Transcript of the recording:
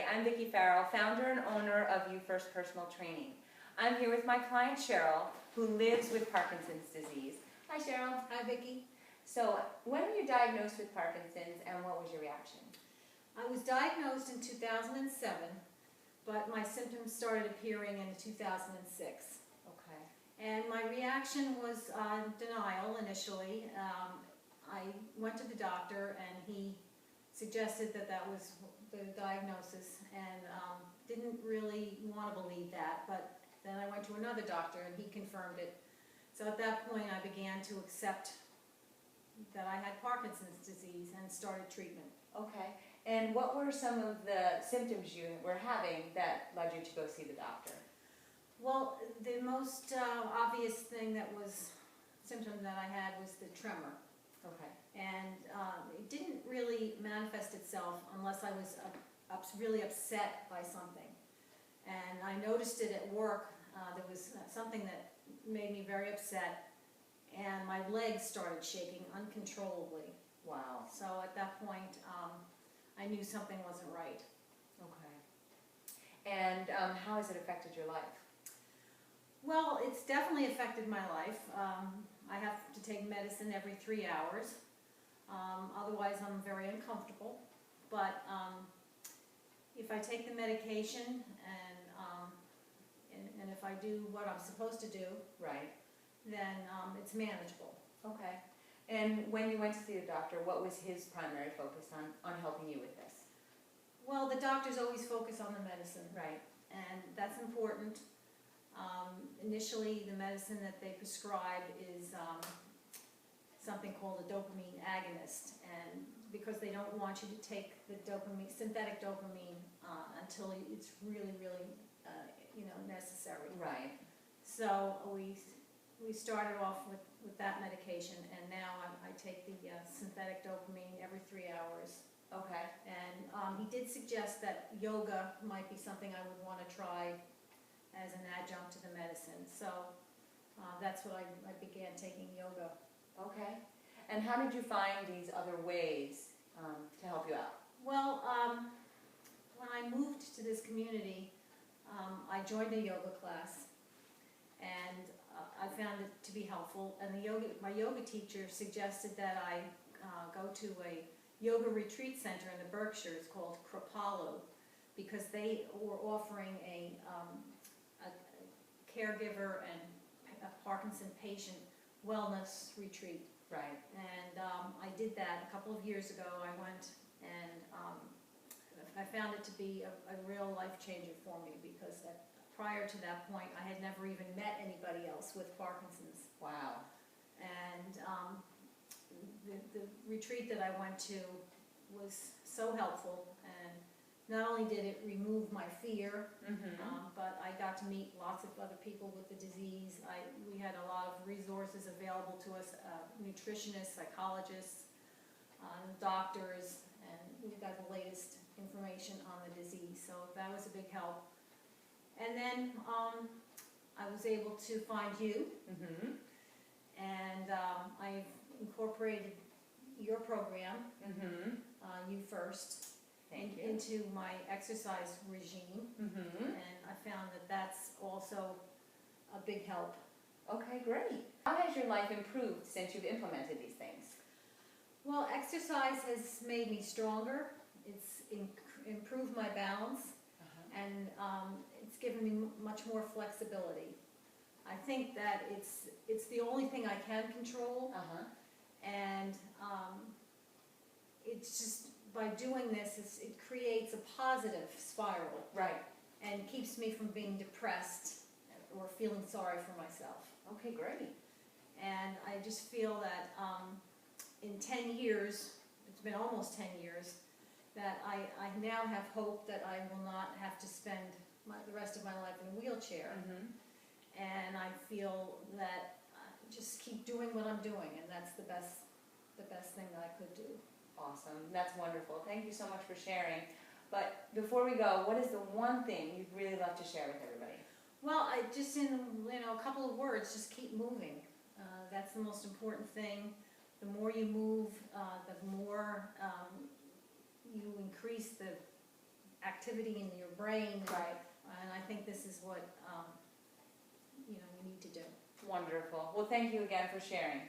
I'm Vicki Farrell, founder and owner of You First Personal Training. I'm here with my client Cheryl, who lives with Parkinson's disease. Hi Cheryl. Hi Vicki. So, when were you diagnosed with Parkinson's and what was your reaction? I was diagnosed in 2007, but my symptoms started appearing in 2006. Okay. And my reaction was denial initially. I went to the doctor and he suggested that that was the diagnosis, and didn't really want to believe that, but then I went to another doctor and he confirmed it. So at that point I began to accept that I had Parkinson's disease and started treatment. Okay. And what were some of the symptoms you were having that led you to go see the doctor? Well, the most obvious thing symptom that I had was the tremor. Okay. And it didn't really manifest itself unless I was really upset by something. And I noticed it at work. There was something that made me very upset, and my legs started shaking uncontrollably. Wow. So at that point, I knew something wasn't right. Okay. And how has it affected your life? Well, it's definitely affected my life. I have to take medicine every 3 hours. Otherwise, I'm very uncomfortable. But if I take the medication and if I do what I'm supposed to do, right, then it's manageable. Okay. And when you went to see the doctor, what was his primary focus on helping you with this? Well, the doctors always focus on the medicine. Right. And that's important. Initially, the medicine that they prescribe is something called a dopamine agonist, and because they don't want you to take the dopamine, synthetic dopamine, until it's really, necessary. Right. So we started off with that medication, and now I take the synthetic dopamine every 3 hours. Okay. And he did suggest that yoga might be something I would want to try as an adjunct to the medicine. So that's what I began taking yoga. Okay. And how did you find these other ways to help you out? Well, when I moved to this community, I joined a yoga class, and I found it to be helpful. And my yoga teacher suggested that I go to a yoga retreat center in the Berkshires called Kripalu, because they were offering a caregiver and a Parkinson patient wellness retreat. Right. And I did that a couple of years ago. I went, and I found it to be a real life changer for me, because prior to that point I had never even met anybody else with Parkinson's. Wow. And the retreat that I went to was so helpful, and not only did it remove my fear, but I got to meet lots of other people with the disease. We had a lot of resources available to us, nutritionists, psychologists, doctors, and we got the latest information on the disease, so that was a big help. And then I was able to find you, and I've incorporated your program, You First, into my exercise regime, and I found that that's also a big help. Okay, great. How has your life improved since you've implemented these things? Well, exercise has made me stronger. It's improved my balance, and it's given me much more flexibility. I think that it's the only thing I can control, and it's just, by doing this, it creates a positive spiral. Right. And keeps me from being depressed or feeling sorry for myself. Okay, great. And I just feel that in 10 years, it's been almost 10 years, that I now have hope that I will not have to spend the rest of my life in a wheelchair. And I feel that I just keep doing what I'm doing, and that's the best thing that I could do. Awesome. That's wonderful. Thank you so much for sharing. But before we go, what is the one thing you'd really love to share with everybody? Well, just in a couple of words, just keep moving. That's the most important thing. The more you move, the more you increase the activity in your brain. Right. And I think this is what, you need to do. Wonderful. Well, thank you again for sharing.